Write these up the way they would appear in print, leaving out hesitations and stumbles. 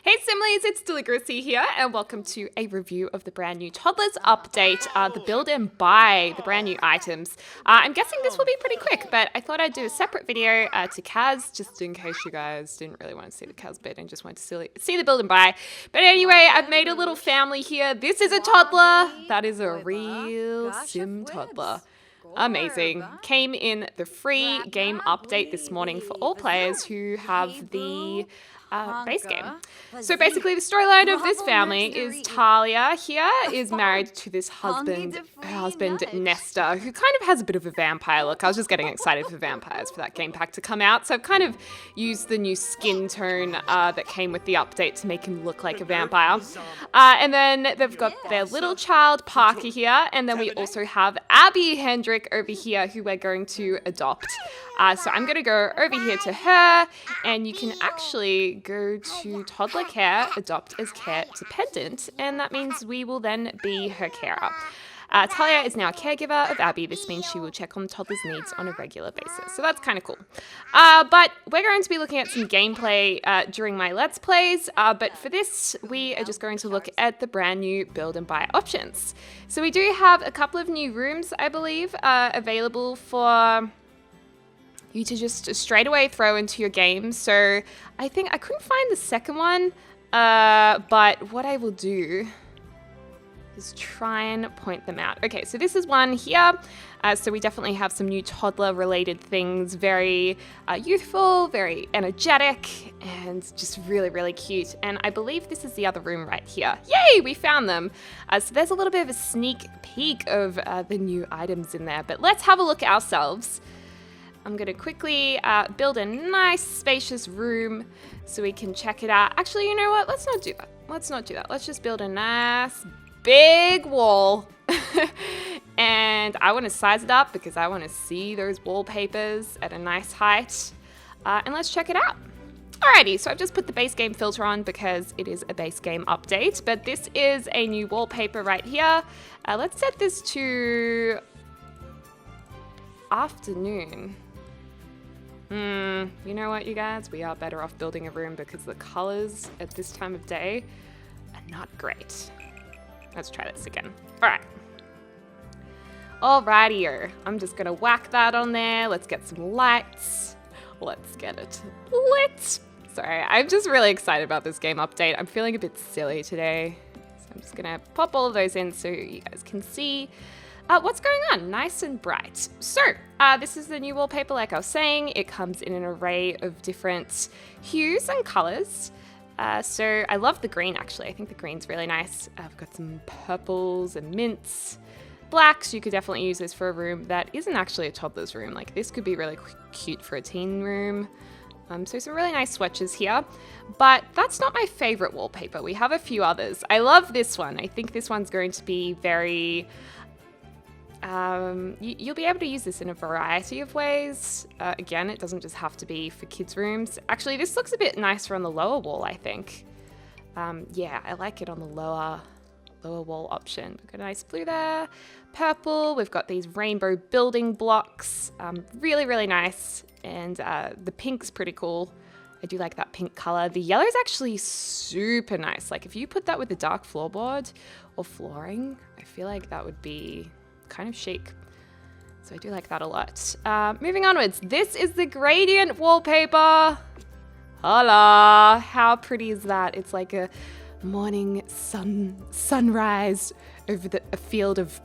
Hey Simlies, it's Deligracy here, and welcome to a review of the brand new Toddlers update, the build and buy, the brand new items. I'm guessing this will be pretty quick, but I thought I'd do a separate video to Kaz, just in case you guys didn't really want to see the Kaz bit and just wanted to see the build and buy. But anyway, I've made a little family here. This is a toddler. That is a real sim toddler. Amazing. Came in the free game update this morning for all players who have the base game. So basically the storyline of this family is Talia here is married to this husband Nesta, who kind of has a bit of a vampire look. I was just getting excited for vampires for that game pack to come out, so I've kind of used the new skin tone that came with the update to make him look like a vampire. And then they've got their little child Parker here, and then we also have Abby Hendrick over here who we're going to adopt. So I'm going to go over here to her, and you can actually go to Toddler Care, Adopt as Care Dependent, and that means we will then be her carer. Talia is now a caregiver of Abby. This means she will check on Toddler's needs on a regular basis. So that's kind of cool. But we're going to be looking at some gameplay during my Let's Plays. But for this, we are just going to look at the brand new build and buy options. So we do have a couple of new rooms, I believe, available for you to just straight away throw into your game. So I think I couldn't find the second one, but what I will do is try and point them out. Okay, so this is one here. So we definitely have some new toddler related things, very youthful, very energetic, and just really, really cute. And I believe this is the other room right here. Yay, we found them. So there's a little bit of a sneak peek of the new items in there, but let's have a look ourselves. I'm going to quickly build a nice spacious room so we can check it out. Actually, you know what? Let's not do that. Let's just build a nice big wall. And I want to size it up because I want to see those wallpapers at a nice height. And let's check it out. Alrighty, so I've just put the base game filter on because it is a base game update. But this is a new wallpaper right here. Let's set this to afternoon. You know what, you guys? We are better off building a room because the colors at this time of day are not great. Let's try this again. All right. Alrighty-o. I'm just gonna whack that on there. Let's get some lights. Let's get it lit. Sorry, I'm just really excited about this game update. I'm feeling a bit silly today. So I'm just gonna pop all of those in so you guys can see what's going on, nice and bright. So this is the new wallpaper, like I was saying. It comes in an array of different hues and colors. So I love the green, actually. I think the green's really nice. I've got some purples and mints, blacks. You could definitely use this for a room that isn't actually a toddler's room. Like this could be really cute for a teen room. So some really nice swatches here, but that's not my favorite wallpaper. We have a few others. I love this one. I think this one's going to be very... you'll be able to use this in a variety of ways. Again, it doesn't just have to be for kids' rooms. Actually, this looks a bit nicer on the lower wall, I think. Yeah, I like it on the lower wall option. We've got a nice blue there, purple. We've got these rainbow building blocks. Really, really nice. And the pink's pretty cool. I do like that pink color. The yellow is actually super nice. Like if you put that with the dark floorboard or flooring, I feel like that would be kind of chic. So I do like that a lot. Moving onwards, this is the gradient wallpaper. Hola, how pretty is that? It's like a morning sunrise over a field of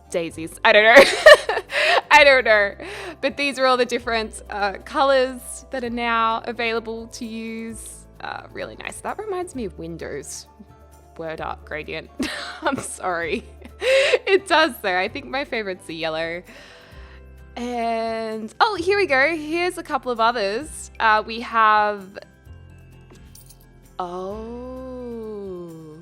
daisies. I don't know. I don't know. But these are all the different colors that are now available to use. Really nice. That reminds me of Windows. Word art gradient. I'm sorry. It does though. I think my favorite's the yellow. And oh, here we go. Here's a couple of others. We have, oh,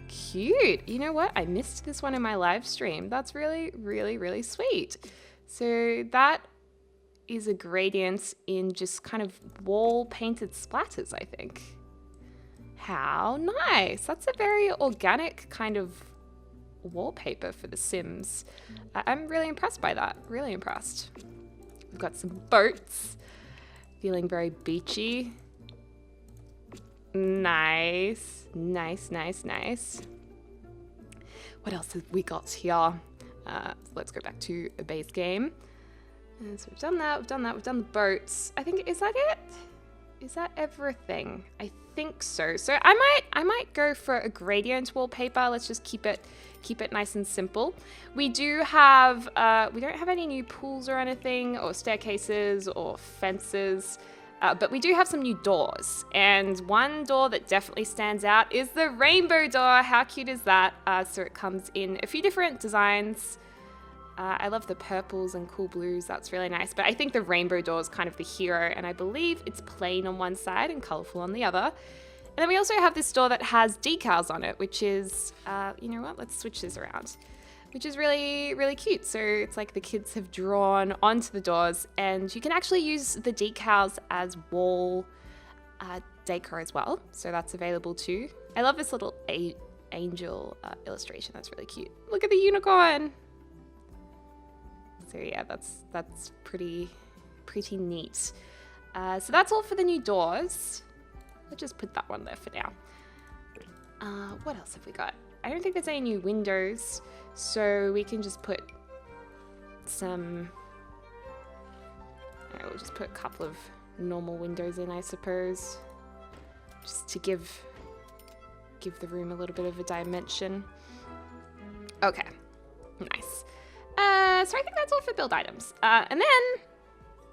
cute. You know what? I missed this one in my live stream. That's really, really, really sweet. So that is a gradient in just kind of wall painted splatters, I think. How nice. That's a very organic kind of wallpaper for The Sims. I'm really impressed by that. Really impressed. We've got some boats. Feeling very beachy. Nice. Nice, nice, nice. What else have we got here? Let's go back to the base game. And so we've done that, we've done that, we've done the boats. I think, is that it? Is that everything? I think so. So I might go for a gradient wallpaper. Let's just keep it nice and simple. We do have, we don't have any new pools or anything, or staircases or fences. But we do have some new doors, and one door that definitely stands out is the rainbow door. How cute is that? So it comes in a few different designs. I love the purples and cool blues. That's really nice. But I think the rainbow door is kind of the hero, and I believe it's plain on one side and colorful on the other. And then we also have this door that has decals on it, which is, you know what? Let's switch this around. Which is really, really cute. So it's like the kids have drawn onto the doors, and you can actually use the decals as wall decor as well. So that's available too. I love this little angel illustration. That's really cute. Look at the unicorn. So yeah, that's pretty neat. So that's all for the new doors. Let's just put that one there for now. What else have we got? I don't think there's any new windows, so we can just put some... we'll just put a couple of normal windows in, I suppose, just to give the room a little bit of a dimension. Okay, nice. So I think that's all for build items. And then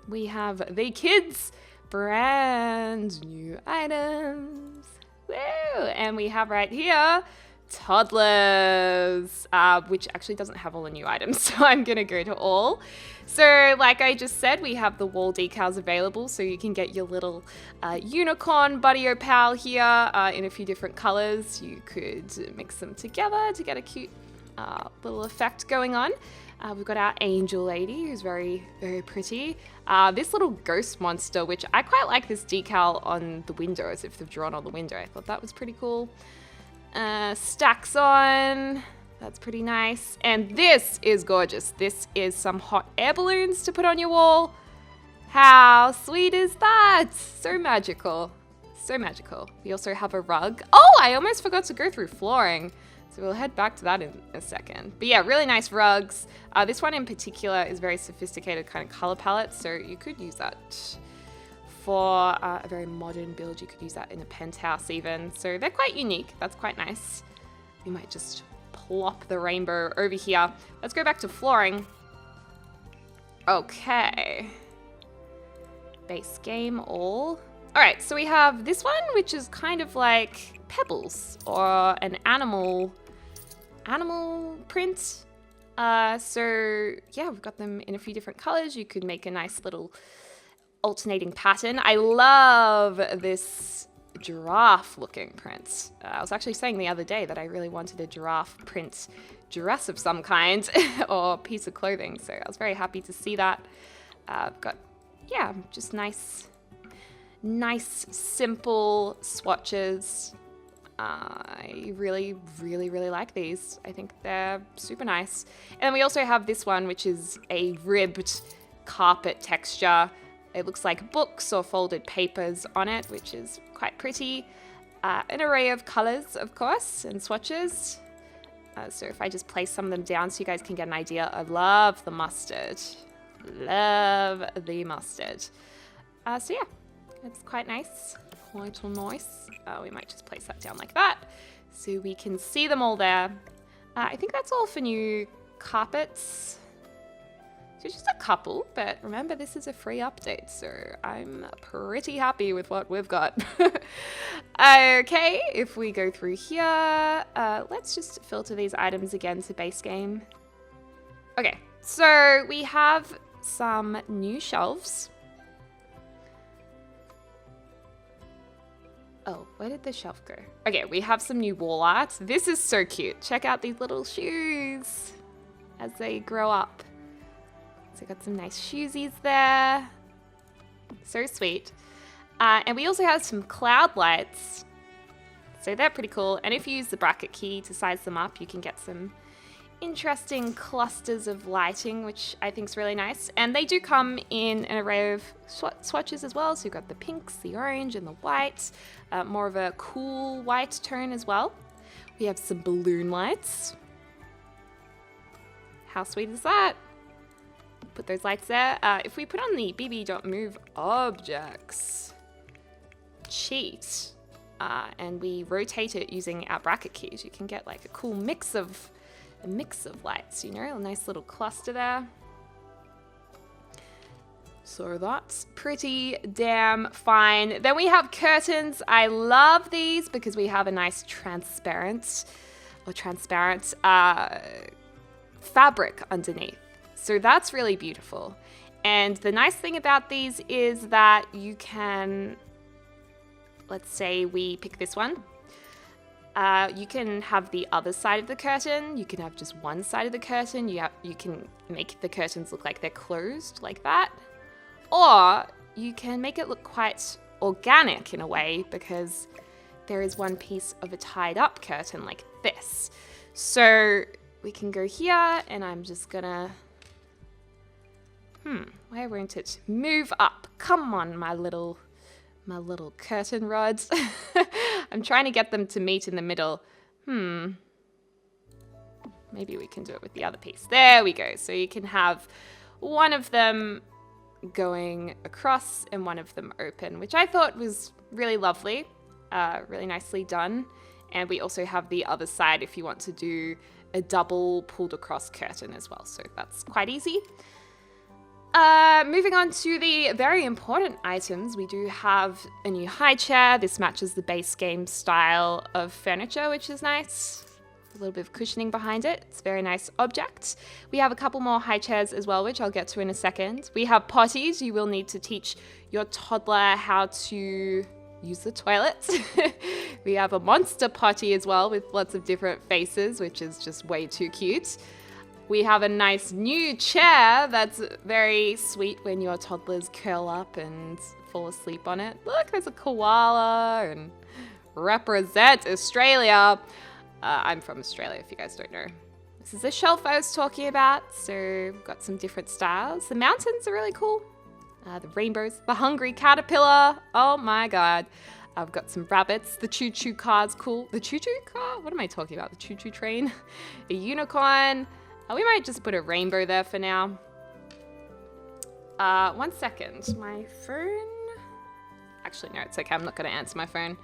we have the kids' brand new items. Woo! And we have right here Toddlers, which actually doesn't have all the new items, so I'm gonna go to all. So like I just said, we have the wall decals available, so you can get your little unicorn buddy pal here in a few different colors. You could mix them together to get a cute little effect going on. We've got our angel lady, who's very, very pretty. This little ghost monster, which I quite like this decal on the window, as if they've drawn on the window. I thought that was pretty cool. Stacks on. That's pretty nice. And this is gorgeous. This is some hot air balloons to put on your wall. How sweet is that? So magical. So magical. We also have a rug. Oh, I almost forgot to go through flooring. So we'll head back to that in a second. But yeah, really nice rugs. This one in particular is very sophisticated kind of color palette. So you could use that for a very modern build. You could use that in a penthouse even. So they're quite unique. That's quite nice. We might just plop the rainbow over here. Let's go back to flooring. Okay. Base game all. All right, so we have this one, which is kind of like pebbles or an animal print. So yeah, we've got them in a few different colors. You could make a nice little alternating pattern. I love this giraffe looking print. I was actually saying the other day that I really wanted a giraffe print dress of some kind or piece of clothing. So I was very happy to see that. I've got, yeah, just nice simple swatches. I really, really, really like these. I think they're super nice. And we also have this one, which is a ribbed carpet texture. It looks like books or folded papers on it, which is quite pretty. An array of colors, of course, and swatches. So if I just place some of them down so you guys can get an idea. I love the mustard. Love the mustard. So yeah, it's quite nice. Quite nice. We might just place that down like that so we can see them all there. I think that's all for new carpets. So just a couple, but remember this is a free update, so I'm pretty happy with what we've got. Okay, if we go through here, let's just filter these items again to base game. Okay, so we have some new shelves. Oh, where did the shelf go? Okay, we have some new wall art. This is so cute. Check out these little shoes as they grow up. So got some nice shoesies there. So sweet. And we also have some cloud lights. So they're pretty cool. And if you use the bracket key to size them up, you can get some interesting clusters of lighting, which I think is really nice. And they do come in an array of swatches as well. So you've got the pinks, the orange, and the white. More of a cool white tone as well. We have some balloon lights. How sweet is that? Put those lights there. If we put on the bb.move objects cheat and we rotate it using our bracket keys, you can get like a cool mix of lights, you know, a nice little cluster there. So that's pretty damn fine. Then we have curtains. I love these because we have a nice transparent fabric underneath. So that's really beautiful. And the nice thing about these is that you can, let's say we pick this one. You can have the other side of the curtain. You can have just one side of the curtain. You can make the curtains look like they're closed like that. Or you can make it look quite organic in a way because there is one piece of a tied up curtain like this. So we can go here and I'm just gonna, why won't it move up? Come on, my little curtain rods. I'm trying to get them to meet in the middle. Maybe we can do it with the other piece. There we go. So you can have one of them going across and one of them open, which I thought was really lovely, really nicely done. And we also have the other side if you want to do a double pulled across curtain as well. So that's quite easy. Moving on to the very important items, we do have a new high chair. This matches the base game style of furniture, which is nice. A little bit of cushioning behind it. It's a very nice object. We have a couple more high chairs as well, which I'll get to in a second. We have potties. You will need to teach your toddler how to use the toilet. We have a monster potty as well with lots of different faces, which is just way too cute. We have a nice new chair that's very sweet when your toddlers curl up and fall asleep on it. Look, there's a koala and represent Australia. I'm from Australia, if you guys don't know. This is the shelf I was talking about. So we've got some different styles. The mountains are really cool. The rainbows, the hungry caterpillar. Oh my God. I've got some rabbits. The choo-choo car's cool. The choo-choo car? What am I talking about? The choo-choo train? A unicorn. We might just put a rainbow there for now. 1 second. My phone? Actually, no, it's okay. I'm not going to answer my phone.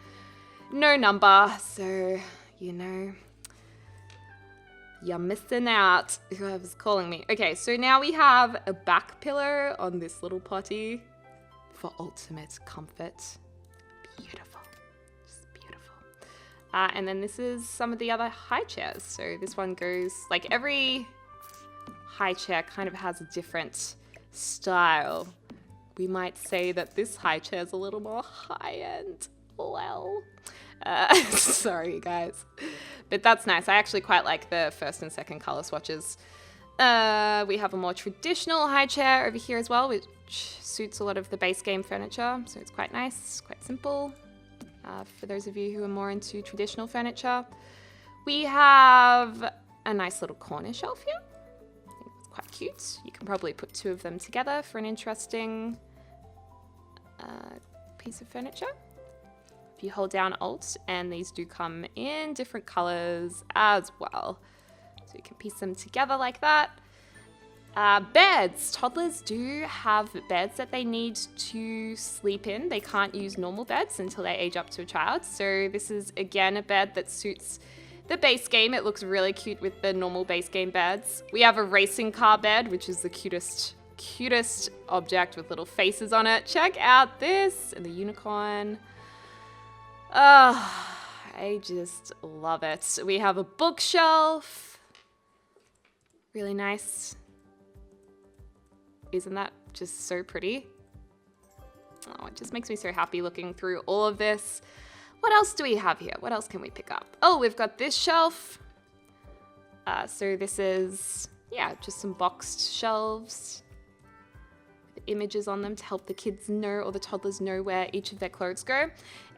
No number. So, you know, you're missing out. Whoever's calling me. Okay, so now we have a back pillow on this little potty for ultimate comfort. Beautiful. Just beautiful. And then this is some of the other high chairs. So this one goes, like every high chair kind of has a different style. We might say that this high chair is a little more high-end. Well, sorry guys. But that's nice. I actually quite like the first and second color swatches. We have a more traditional high chair over here as well, which suits a lot of the base game furniture. So it's quite nice, quite simple. For those of you who are more into traditional furniture. We have a nice little corner shelf here. I think it's quite cute. You can probably put two of them together for an interesting piece of furniture. If you hold down Alt, and these do come in different colors as well. So you can piece them together like that. Beds. Toddlers do have beds that they need to sleep in. They can't use normal beds until they age up to a child. So this is, again, a bed that suits the base game. It looks really cute with the normal base game beds. We have a racing car bed, which is the cutest object with little faces on it. Check out this, and the unicorn. Oh, I just love it. We have a bookshelf. Really nice. Isn't that just so pretty? Oh, it just makes me so happy looking through all of this. What else do we have here? What else can we pick up? Oh, we've got this shelf. So this is, yeah, just some boxed shelves with images on them to help the kids know, or the toddlers know, where each of their clothes go.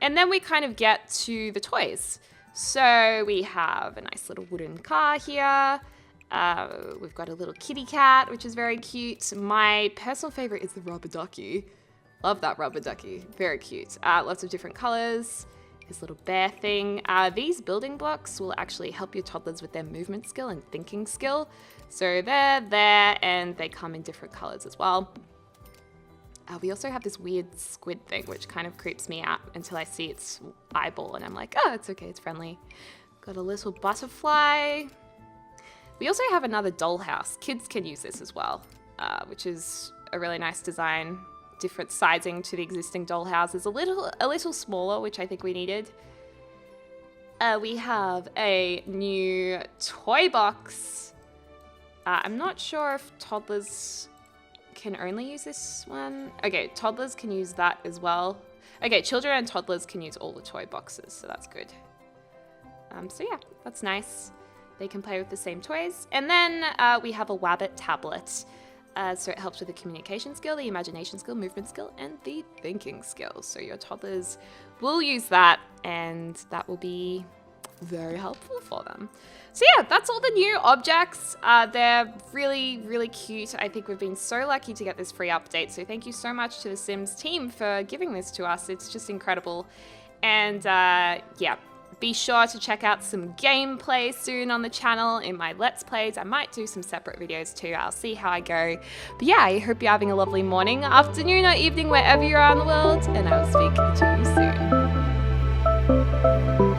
And then we kind of get to the toys. So we have a nice little wooden car here. We've got a little kitty cat, which is very cute. My personal favorite is the rubber ducky. Love that rubber ducky. Very cute. Lots of different colors. This little bear thing. These building blocks will actually help your toddlers with their movement skill and thinking skill. So they're there and they come in different colors as well. We also have this weird squid thing, which kind of creeps me out until I see its eyeball and I'm like, oh, it's okay, it's friendly. Got a little butterfly. We also have another dollhouse. Kids can use this as well, which is a really nice design. Different sizing to the existing dollhouse. Is a little smaller, which I think we needed. We have a new toy box. I'm not sure if toddlers can only use this one. Okay, toddlers can use that as well. Okay, children and toddlers can use all the toy boxes, so that's good. So yeah, that's nice. They can play with the same toys. And then we have a Wabbit tablet. So it helps with the communication skill, the imagination skill, movement skill, and the thinking skills. So your toddlers will use that, and that will be very helpful for them. So yeah, that's all the new objects. They're really, really cute. I think we've been so lucky to get this free update. So thank you so much to the Sims team for giving this to us. It's just incredible. And yeah. Be sure to check out some gameplay soon on the channel in my Let's Plays. I might do some separate videos too. I'll see how I go. But yeah, I hope you're having a lovely morning, afternoon, or evening wherever you are in the world. And I will speak to you soon.